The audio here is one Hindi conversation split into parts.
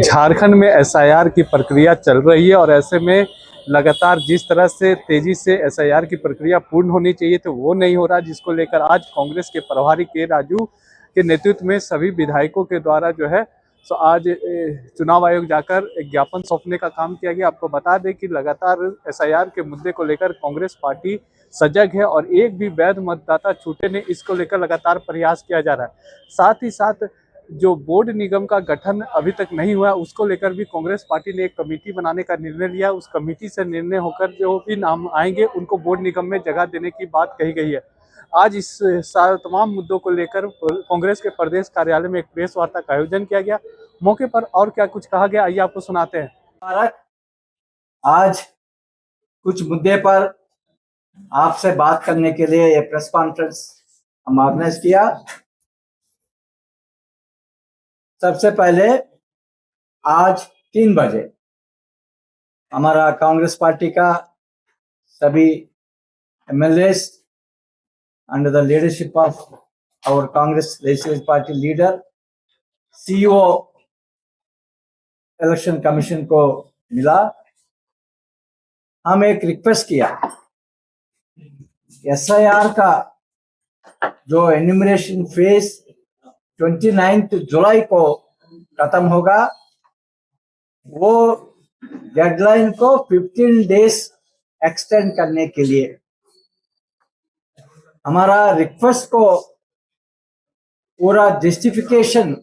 झारखंड में एसआईआर की प्रक्रिया चल रही है और ऐसे में लगातार जिस तरह से तेजी से एसआईआर की प्रक्रिया पूर्ण होनी चाहिए तो वो नहीं हो रहा, जिसको लेकर आज कांग्रेस के प्रभारी के राजू के नेतृत्व में सभी विधायकों के द्वारा जो है सो आज चुनाव आयोग जाकर एक ज्ञापन सौंपने का काम किया गया। आपको बता दें कि लगातार एसआईआर के मुद्दे को लेकर कांग्रेस पार्टी सजग है और एक भी वैध मतदाता छूटे नहीं, इसको लेकर लगातार प्रयास किया जा रहा है। साथ ही साथ जो बोर्ड निगम का गठन अभी तक नहीं हुआ, उसको लेकर भी कांग्रेस पार्टी ने एक कमेटी बनाने का निर्णय लिया। उस कमेटी से निर्णय होकर जो भी नाम आएंगे उनको बोर्ड निगम में जगह देने की बात कही गई है। आज इस सारे तमाम मुद्दों को लेकर कांग्रेस के प्रदेश कार्यालय में एक प्रेस वार्ता का आयोजन किया गया। मौके पर और क्या कुछ कहा गया, आइए आपको सुनाते हैं। आज कुछ मुद्दे पर आपसे बात करने के लिए ये प्रेस कॉन्फ्रेंस हम ऑर्गेनाइज किया। सबसे पहले आज 3 बजे हमारा कांग्रेस पार्टी का सभी MLAs under the leadership of our Congress legislative party leader CEO election commission को मिला। हम एक रिक्वेस्ट किया, एसआईआर का जो एन्यूमरेशन फेज 29 जुलाई को खत्म होगा, वो डेडलाइन को 15 डेज एक्सटेंड करने के लिए हमारा रिक्वेस्ट को पूरा जस्टिफिकेशन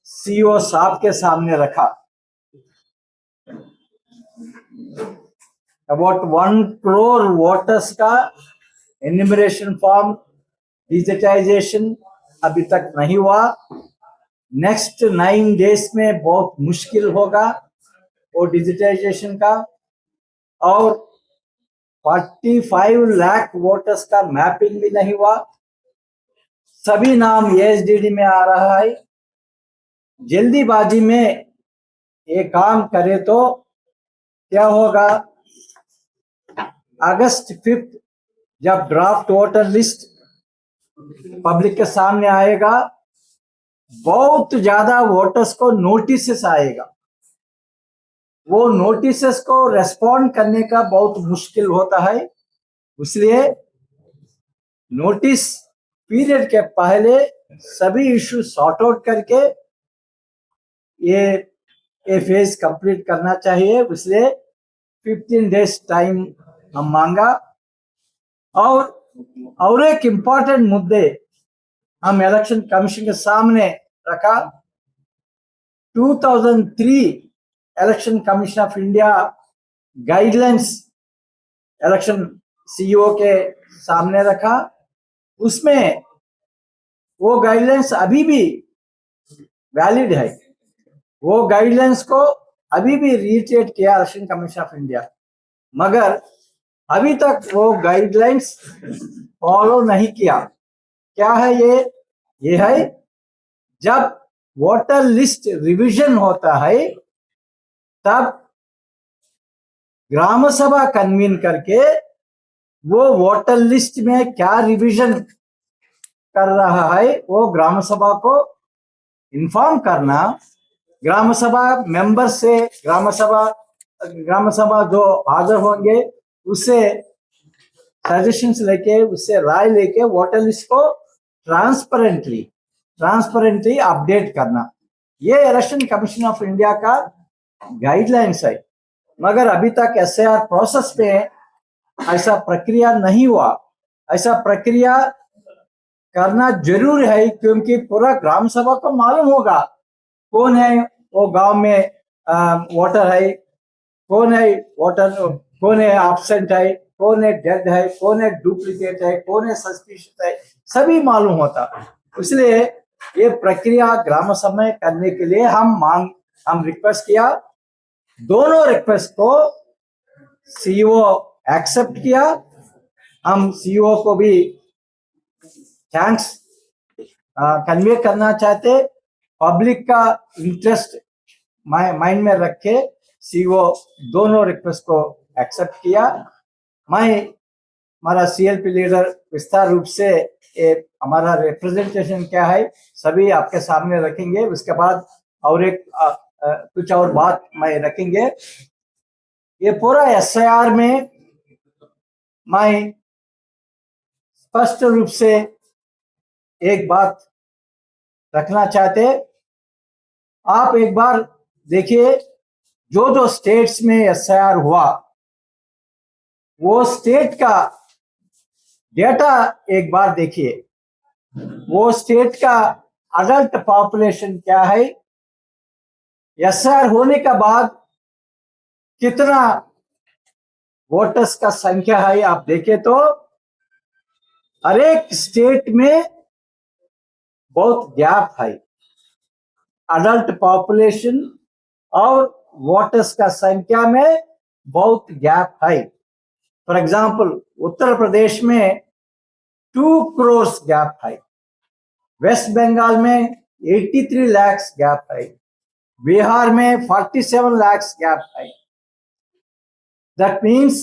सीईओ साहब के सामने रखा। अबाउट 1 करोड़ वोटर्स का एन्यूमरेशन फॉर्म डिजिटाइजेशन अभी तक नहीं हुआ। नेक्स्ट 9 डेज में बहुत मुश्किल होगा वो डिजिटाइजेशन का, और 45 लाख वोटर्स का मैपिंग भी नहीं हुआ। सभी नाम एएसडीडी में आ रहा है। जल्दीबाजी में ये काम करे तो क्या होगा, अगस्त 5 जब ड्राफ्ट वोटर लिस्ट पब्लिक के सामने आएगा, बहुत ज्यादा वोटर्स को नोटिसेस आएगा। वो नोटिसेस को रेस्पॉन्ड करने का बहुत मुश्किल होता है, इसलिए नोटिस पीरियड के पहले सभी इश्यू सॉर्ट आउट करके ये फेज कंप्लीट करना चाहिए। इसलिए 15 डेज टाइम हम मांगा। और एक इम्पॉर्टेंट मुद्दे हम इलेक्शन कमीशन के सामने रखा। 2003 election commission of India guidelines election CEO के सामने रखा। उसमें वो गाइडलाइंस अभी भी वैलिड है। वो गाइडलाइंस को अभी भी रीइटरेट किया इलेक्शन कमीशन ऑफ इंडिया, मगर अभी तक वो गाइडलाइंस फॉलो नहीं किया। क्या है ये है, जब वोटर लिस्ट रिवीजन होता है तब ग्राम सभा कन्वीन करके वो वोटर लिस्ट में क्या रिवीजन कर रहा है वो ग्राम सभा को इन्फॉर्म करना। ग्राम सभा मेंबर से ग्राम सभा जो हाजिर होंगे उससे सजेशंस लेके, उससे राय लेके वोटर लिस्ट को ट्रांसपेरेंटली अपडेट करना, ये इलेक्शन कमीशन ऑफ इंडिया का गाइडलाइंस है। मगर अभी तक एसआईआर प्रोसेस में ऐसा प्रक्रिया नहीं हुआ। ऐसा प्रक्रिया करना जरूरी है, क्योंकि पूरा ग्राम सभा को मालूम होगा कौन है वो गांव में वोटर है, कौन है एब्सेंट है, कौन है डेड है, कौन है डुप्लीकेट है, कौन है सस्पिशियस है, सभी मालूम होता। इसलिए ये प्रक्रिया ग्राम सभा में करने के लिए हम रिक्वेस्ट किया। दोनों रिक्वेस्ट को सीईओ एक्सेप्ट किया। हम सीईओ को भी थैंक्स कन्वे करना चाहते। पब्लिक का इंटरेस्ट माइंड में रख के सीईओ दोनों रिक्वेस्ट को एक्सेप्ट किया। हमारा सीएलपी लीडर विस्तार रूप से हमारा रिप्रेजेंटेशन क्या है सभी आपके सामने रखेंगे। उसके बाद और एक कुछ और बात मैं रखेंगे। ये पूरा एसआईआर में मैं स्पष्ट रूप से एक बात रखना चाहते, आप एक बार देखिए जो जो स्टेट्स में एसआईआर हुआ वो स्टेट का डेटा एक बार देखिए, वो स्टेट का अडल्ट पॉपुलेशन क्या है, एसआईआर होने के बाद कितना वोटर्स का संख्या है, आप देखें तो हर एक स्टेट में बहुत गैप है, अडल्ट पॉपुलेशन और वोटर्स का संख्या में बहुत गैप है। फॉर एग्जांपल उत्तर प्रदेश में 2 करोड़ गैप है, वेस्ट बंगाल में 83 लाख गैप है, बिहार में 47 लाख गैप है। दैट मीन्स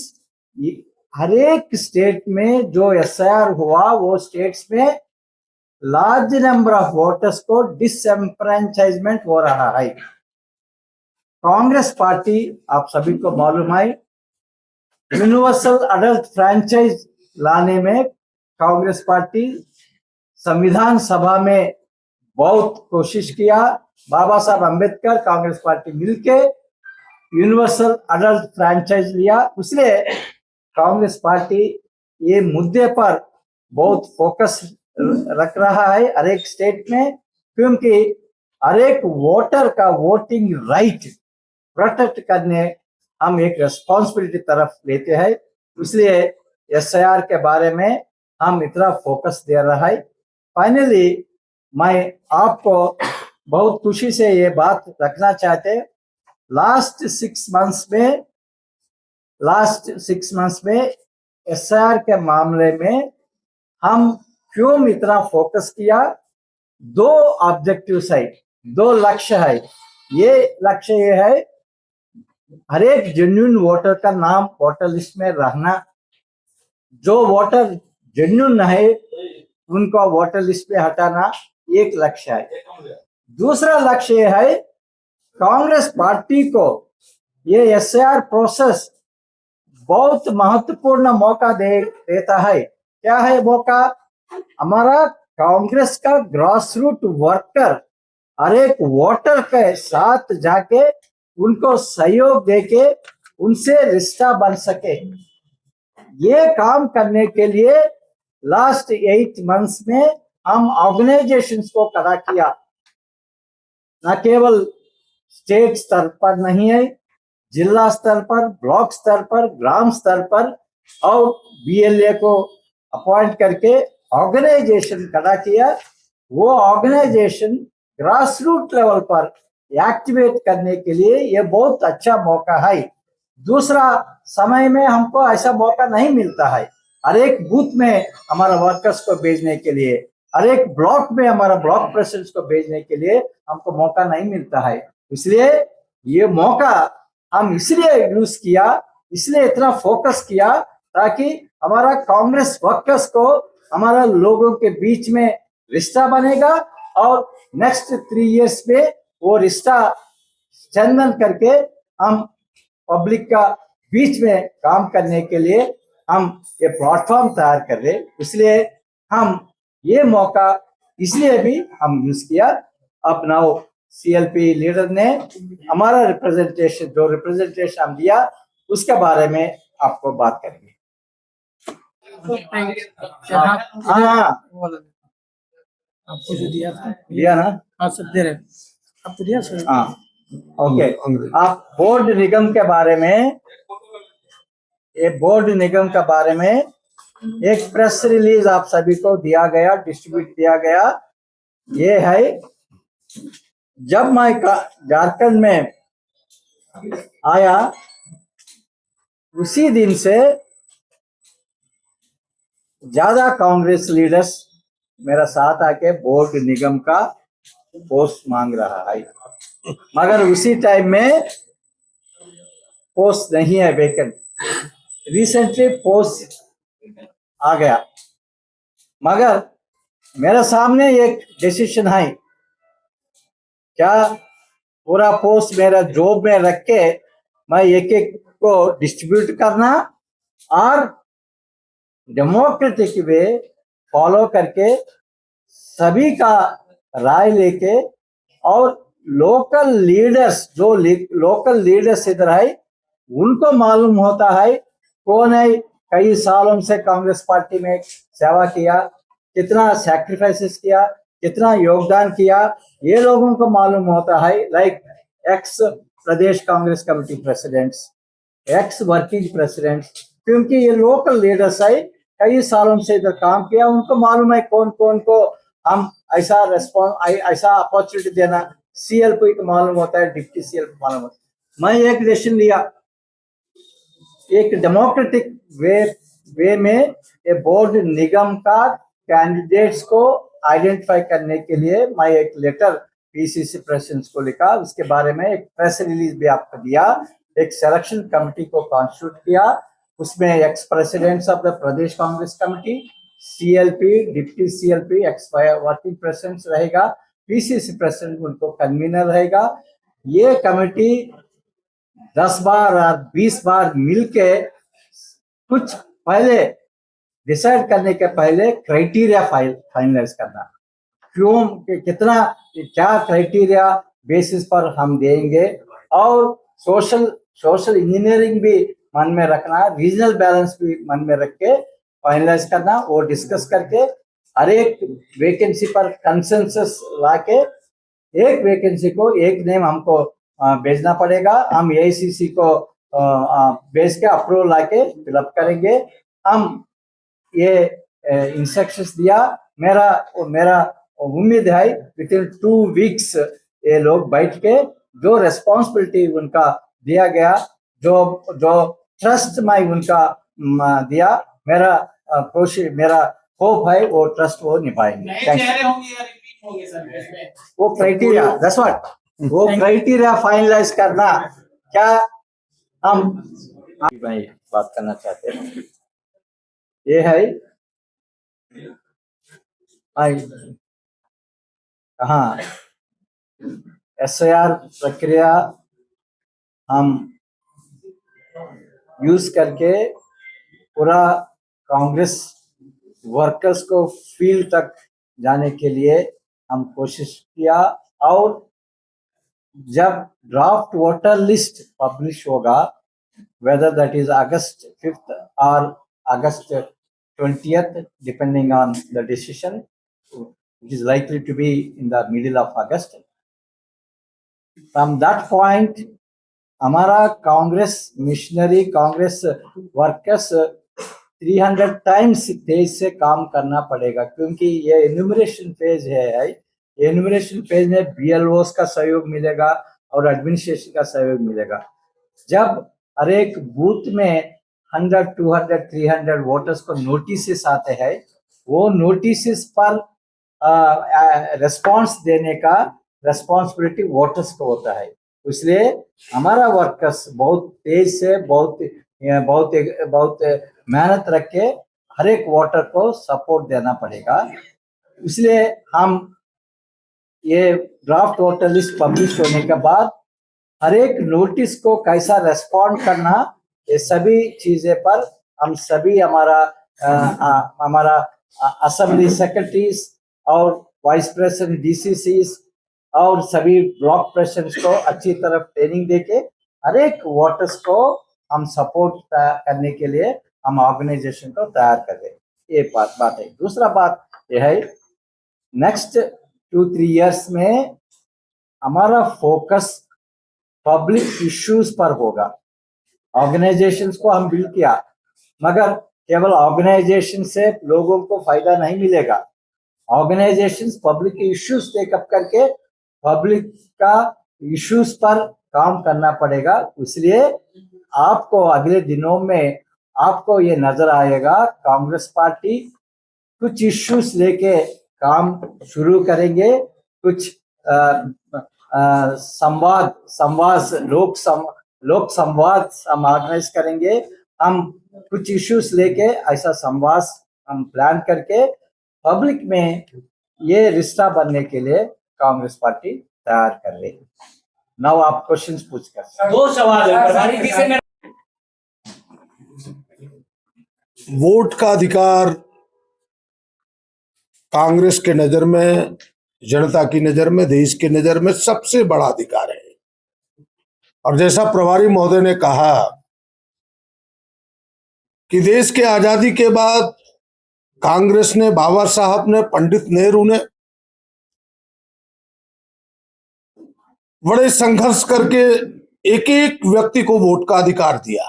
हर एक स्टेट में जो एसआईआर हुआ वो स्टेट्स में लार्ज नंबर ऑफ वोटर्स को डिसएम्फ्रेंचाइजमेंट हो रहा है। कांग्रेस पार्टी आप सभी को मालूम है, यूनिवर्सल अडल्ट फ्रैंचाइज लाने में कांग्रेस पार्टी संविधान सभा में बहुत कोशिश किया। बाबा साहब अंबेडकर कांग्रेस पार्टी मिलके यूनिवर्सल अडल्ट फ्रैंचाइज लिया, इसलिए कांग्रेस पार्टी ये मुद्दे पर बहुत फोकस रख रहा है हर एक स्टेट में, क्योंकि हर एक वोटर का वोटिंग राइट प्रोटेक्ट करने हम एक रेस्पॉन्सिबिलिटी तरफ लेते हैं, इसलिए एसआईआर के बारे में हम इतना फोकस दे रहा है। फाइनली मैं आपको बहुत खुशी से ये बात रखना चाहते, लास्ट 6 मंथ्स में एसआईआर के मामले में हम क्यों इतना फोकस किया, 2 ऑब्जेक्टिव्स है, 2 लक्ष्य है। ये लक्ष्य ये है हर एक जेन्युइन वोटर का नाम वोटर लिस्ट में रहना, जो वोटर जेन्युइन है उनको वोटर लिस्ट पे हटाना एक लक्ष्य है। दूसरा लक्ष्य ये है कांग्रेस पार्टी को ये एसआईआर प्रोसेस बहुत महत्वपूर्ण मौका देता है। क्या है मौका, हमारा कांग्रेस का ग्रास रूट वर्कर हर एक वोटर के साथ जाके उनको सहयोग देके उनसे रिश्ता बन सके। ये काम करने के लिए लास्ट 8 मंथ्स में हम ऑर्गेनाइजेशंस को खड़ा किया, न केवल स्टेट स्तर पर नहीं है, जिला स्तर पर, ब्लॉक स्तर पर, ग्राम स्तर पर और बीएलए को अपॉइंट करके ऑर्गेनाइजेशन खड़ा किया। वो ऑर्गेनाइजेशन ग्रास रूट लेवल पर एक्टिवेट करने के लिए ये बहुत अच्छा मौका है। दूसरा समय में हमको ऐसा मौका नहीं मिलता है, हर एक बूथ में हमारा वर्कर्स को भेजने के लिए, हर एक ब्लॉक में हमारा ब्लॉक प्रेसिडेंट्स को भेजने के लिए हमको मौका नहीं मिलता है। इसलिए ये मौका हम इसलिए यूज किया, इसलिए इतना फोकस किया ताकि हमारा कांग्रेस वर्कर्स को हमारा लोगों के बीच में रिश्ता बनेगा और नेक्स्ट 3 इयर्स में वो रिश्ता स्ट्रेंथन करके हम पब्लिक का बीच में काम करने के लिए हम ये प्लेटफॉर्म तैयार कर रहे, इसलिए हम ये मौका इसलिए भी हम यूज किया। अब नाउ सीएलपी लीडर ने हमारा रिप्रेजेंटेशन हम दिया उसके बारे में आपको बात करेंगे। हाँ आपको जो दिया ना, हाँ सब दे रहे हैं, आपको दिया सर। हाँ ओके। आप बोर्ड निगम के बारे में, ये बोर्ड निगम के बारे में एक प्रेस रिलीज आप सभी को दिया गया, डिस्ट्रीब्यूट किया गया। ये है जब मैं झारखंड में आया उसी दिन से ज्यादा कांग्रेस लीडर्स मेरा साथ आके बोर्ड निगम का पोस्ट मांग रहा है, मगर उसी टाइम में पोस्ट नहीं है वेकेंट। रिसेंटली पोस्ट आ गया, मगर मेरे सामने एक डिसीजन है, क्या पूरा पोस्ट मेरा जॉब में रख के मैं एक एक को डिस्ट्रीब्यूट करना और डेमोक्रेटिक वे फॉलो करके सभी का राय लेके और लोकल लीडर्स जो लोकल लीडर्स इधर है उनको मालूम होता है कौन है कई सालों से कांग्रेस पार्टी में सेवा किया, कितना सैक्रिफाइसेस किया, कितना योगदान किया, ये लोगों को मालूम होता है। Like ex Pradesh Congress committee presidents, ex working presidents, क्योंकि ये लोकल लीडर्स है, कई सालों से इधर काम किया, उनको मालूम है कौन कौन को हम ऐसा रेस्पॉन्स ऐसा अपॉर्चुनिटी देना। सीएलपी को मालूम होता है, डिप्टी सीएल को मालूम होता है। मैं एक डिसीजन लिया, एक डेमोक्रेटिक वे में ये बोर्ड निगम का कैंडिडेट्स को आइडेंटिफाई करने के लिए मैं एक लेटर पीसीसी प्रेसिडेंट्स को लिखा, उसके बारे में एक प्रेस रिलीज भी आपको दिया, एक सिलेक्शन कमेटी को कॉन्स्टिट्यूट किया, उसमें ex presidents of the Pradesh Congress committee, CLP, deputy CLP, ex working presidents रहेगा, पीसीसी प्रेसिडेंट उनको कन्वीनर रहेगा। ये कमेटी 10 बार और 20 बार मिलके कुछ पहले डिसाइड करने के पहले क्राइटेरिया फाइनलाइज करना, क्यों कितना क्या क्राइटेरिया बेसिस पर हम देंगे, और सोशल इंजीनियरिंग भी मन में रखना, रीजनल बैलेंस भी मन में रख के फाइनलाइज करना, वो डिस्कस करके हर एक वैकेंसी पर कंसेंसस लाके एक वैकेंसी को एक नेम हमको भेजना पड़ेगा, हम एआईसीसी को भेज के अप्रूवल लाके फिलअप करेंगे। हम ये इंस्ट्रक्शंस दिया, मेरा उम्मीद है विद इन 2 वीक्स ये लोग बैठ के जो रेस्पॉन्सिबिलिटी उनका दिया गया, जो ट्रस्ट मैं उनका दिया, मेरा कोशिश, मेरा होप है वो ट्रस्ट वो निभाएंगे। वो क्राइटेरिया दैट्स व्हाट, वो क्राइटेरिया फाइनलाइज करना, क्या हम मैं बात करना चाहते हैं, ये है हाँ एसआईआर प्रक्रिया हम यूज करके पूरा कांग्रेस वर्कर्स को फील्ड तक जाने के लिए हम कोशिश किया, और जब ड्राफ्ट वोटर लिस्ट पब्लिश होगा, whether that is August 5th or August 20th, depending on the decision, which is likely to be in the middle of August. From that point, हमारा Congress machinery, Congress workers 300 times तेज से काम करना पड़ेगा, क्योंकि ये एन्यूमरेशन फेज है। एन्यूमरेशन फेज में बीएलओस का सहयोग मिलेगा और एडमिनिस्ट्रेशन का सहयोग मिलेगा। जब हर एक बूथ में 100, 200, 300 वोटर्स को नोटिस आते हैं, वो नोटिस पर रेस्पॉन्स देने का रेस्पॉन्सिबिलिटी वोटर्स को होता है। इसलिए हमारा वर्कर्स बहुत तेज से बहुत मेहनत रख के हर एक वोटर को सपोर्ट देना पड़ेगा। इसलिए हम ये ड्राफ्ट वोटर लिस्ट पब्लिश होने के बाद हर एक नोटिस को कैसा रेस्पॉन्ड करना, ये सभी चीजें पर हम सभी हमारा असेंबली सेक्रेटरीज और वाइस प्रेसिडेंट डीसीसीज और सभी ब्लॉक प्रेसिडेंट्स को अच्छी तरह ट्रेनिंग देके हर एक वोटर्स को हम सपोर्ट करने के लिए हम ऑर्गेनाइजेशन को तैयार कर रहे हैं। ये बात है। दूसरा बात यह है, नेक्स्ट 2-3 इयर्स में हमारा फोकस पब्लिक इश्यूज पर होगा। ऑर्गेनाइजेशंस को हम बिल्ड किया, मगर केवल ऑर्गेनाइजेशन से लोगों को फायदा नहीं मिलेगा। ऑर्गेनाइजेशंस पब्लिक इश्यूज टेकअप करके पब्लिक का इश्यूज पर काम करना पड़ेगा। इसलिए आपको अगले दिनों में आपको ये नजर आएगा, कांग्रेस पार्टी कुछ इश्यूज लेके काम शुरू करेंगे, कुछ लोक संवाद हम ऑर्गेनाइज करेंगे। हम कुछ इश्यूज लेके ऐसा संवाद हम प्लान करके पब्लिक में ये रिश्ता बनने के लिए कांग्रेस पार्टी तैयार कर रही है। नाउ आप क्वेश्चंस पूछ कर। दो सवाल है प्रभारी जी से। वोट का अधिकार कांग्रेस के नजर में, जनता की नजर में, देश की नजर में सबसे बड़ा अधिकार है। और जैसा प्रभारी महोदय ने कहा कि देश के आजादी के बाद कांग्रेस ने, बाबा साहब ने, पंडित नेहरू ने बड़े संघर्ष करके एक एक व्यक्ति को वोट का अधिकार दिया।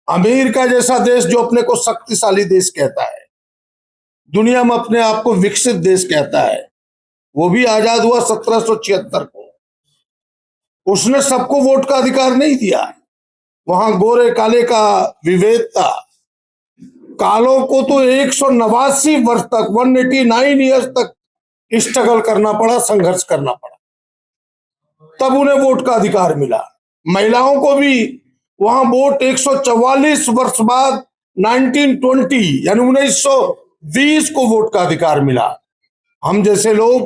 अमेरिका जैसा देश जो अपने को शक्तिशाली देश कहता है, दुनिया में अपने आप को विकसित देश कहता है, वो भी आजाद हुआ 1776 को। उसने सबको वोट का अधिकार नहीं दिया। वहां गोरे काले का विभेद था। कालों को तो 189 वर्ष तक, 189 ईयर्स तक स्ट्रगल करना पड़ा, संघर्ष करना पड़ा, तब उन्हें वोट का अधिकार मिला। महिलाओं को भी वहां वोट 144 वर्ष बाद 1920 यानी 1920 को वोट का अधिकार मिला। हम जैसे लोग,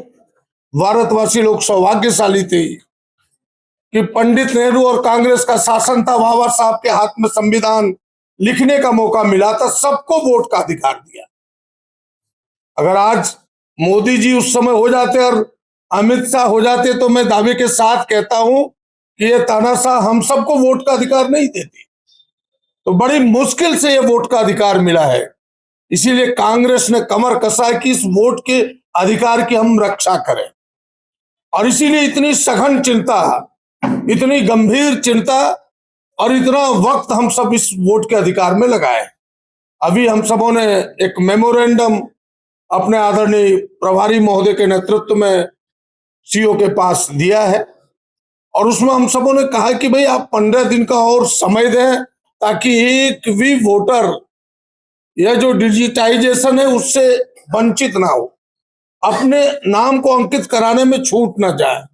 भारतवासी लोग सौभाग्यशाली थे कि पंडित नेहरू और कांग्रेस का शासन था, बाबा साहब के हाथ में संविधान लिखने का मौका मिला था, सबको वोट का अधिकार दिया। अगर आज मोदी जी उस समय हो जाते और अमित शाह हो जाते तो मैं दावे के साथ कहता हूं कि ये तानाशाह हम सबको वोट का अधिकार नहीं देते। तो बड़ी मुश्किल से ये वोट का अधिकार मिला है। इसीलिए कांग्रेस ने कमर कसा है कि इस वोट के अधिकार की हम रक्षा करें। और इसीलिए इतनी सघन चिंता, इतनी गंभीर चिंता और इतना वक्त हम सब इस वोट के अधिकार में लगाए। अभी हम सबों ने एक मेमोरेंडम अपने आदरणीय प्रभारी महोदय के नेतृत्व में सीओ के पास दिया है और उसमें हम सबों ने कहा कि भाई आप 15 दिन का और समय दें ताकि एक भी वोटर यह जो डिजिटाइजेशन है उससे वंचित ना हो, अपने नाम को अंकित कराने में छूट ना जाए।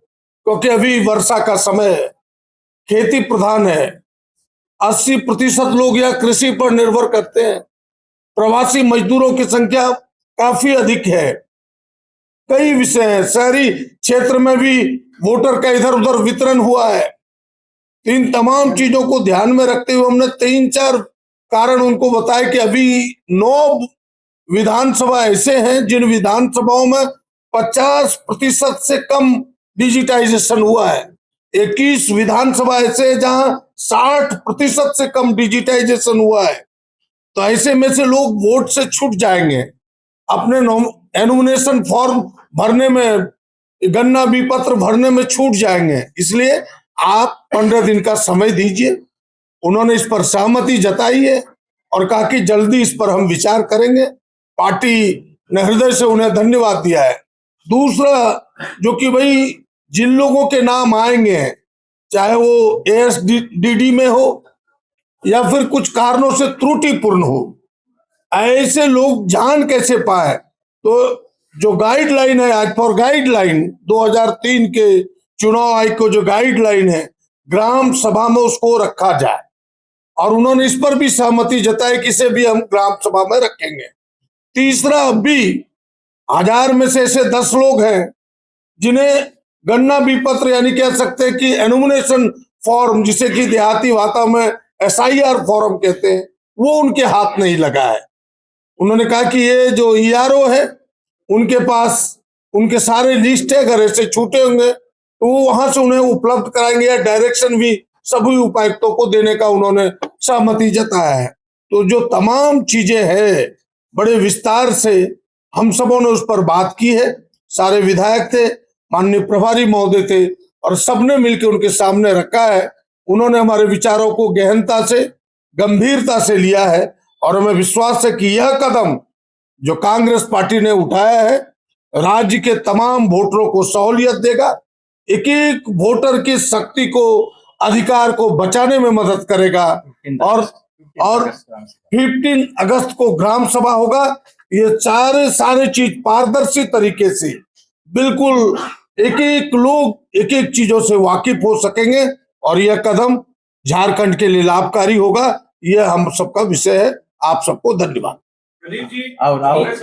क्योंकि अभी वर्षा का समय है, खेती प्रधान है, 80% लोग यह कृषि पर निर्भर करते हैं, प्रवासी मजदूरों की संख्या काफी अधिक है, कई विषय हैं, शहरी क्षेत्र में भी वोटर का इधर उधर वितरण हुआ है। तो इन तमाम चीजों को ध्यान में रखते हुए हमने 3-4 कारण उनको बताया कि अभी 9 विधानसभा ऐसे हैं जिन विधानसभाओं में 50% से कम डिजिटाइजेशन हुआ है। 21 विधानसभा ऐसे है जहां 60% से कम डिजिटाइजेशन हुआ है। तो ऐसे में से लोग वोट से छूट जाएंगे, अपने एनोमिनेशन फॉर्म भरने में, गन्ना विपत्र भरने में छूट जाएंगे। इसलिए आप 15 दिन का समय दीजिए। उन्होंने इस पर सहमति जताई है और कहा कि जल्दी इस पर हम विचार करेंगे। पार्टी ने हृदय से उन्हें धन्यवाद दिया है। दूसरा जो कि भाई जिन लोगों के नाम आएंगे, चाहे वो ASDD में हो या फिर कुछ कारणों से त्रुटिपूर्ण हो, ऐसे लोग जान कैसे पाए? तो जो गाइडलाइन है, आज फॉर गाइडलाइन 2003 के चुनाव आयोग को जो गाइडलाइन है, ग्राम सभा में उसको रखा जाए और उन्होंने इस पर भी सहमति जताई कि इसे भी हम ग्राम सभा में रखेंगे। तीसरा, अभी 1000 में से ऐसे 10 लोग हैं जिन्हें गन्ना विपत्र यानी कह सकते हैं कि एनोमिनेशन फॉर्म, जिसे कि देहाती भाषा में SIR फॉर्म कहते हैं, वो उनके हाथ नहीं लगा है। उन्होंने कहा कि ये जो ERO है उनके पास उनके सारे लिस्ट है, अगर ऐसे छूटे होंगे तो वो वहां से उन्हें उपलब्ध कराएंगे या डायरेक्शन भी सभी उपायुक्तों को देने का उन्होंने सहमति जताया है। तो जो तमाम चीजें हैं बड़े विस्तार से हम सबों ने उस पर बात की है। सारे विधायक थे, माननीय प्रभारी महोदय थे और सबने मिलकर उनके सामने रखा है। उन्होंने हमारे विचारों को गहनता से, गंभीरता से लिया है और हमें विश्वास है कि यह कदम जो कांग्रेस पार्टी ने उठाया है राज्य के तमाम वोटरों को सहूलियत देगा, एक एक वोटर की शक्ति को, अधिकार को बचाने में मदद करेगा। और 15 अगस्त को ग्राम सभा होगा। ये सारे चीज पारदर्शी तरीके से बिल्कुल एक एक लोग एक एक चीजों से वाकिफ हो सकेंगे और यह कदम झारखंड के लिए लाभकारी होगा। यह हम सबका विषय है। आप सबको धन्यवाद। और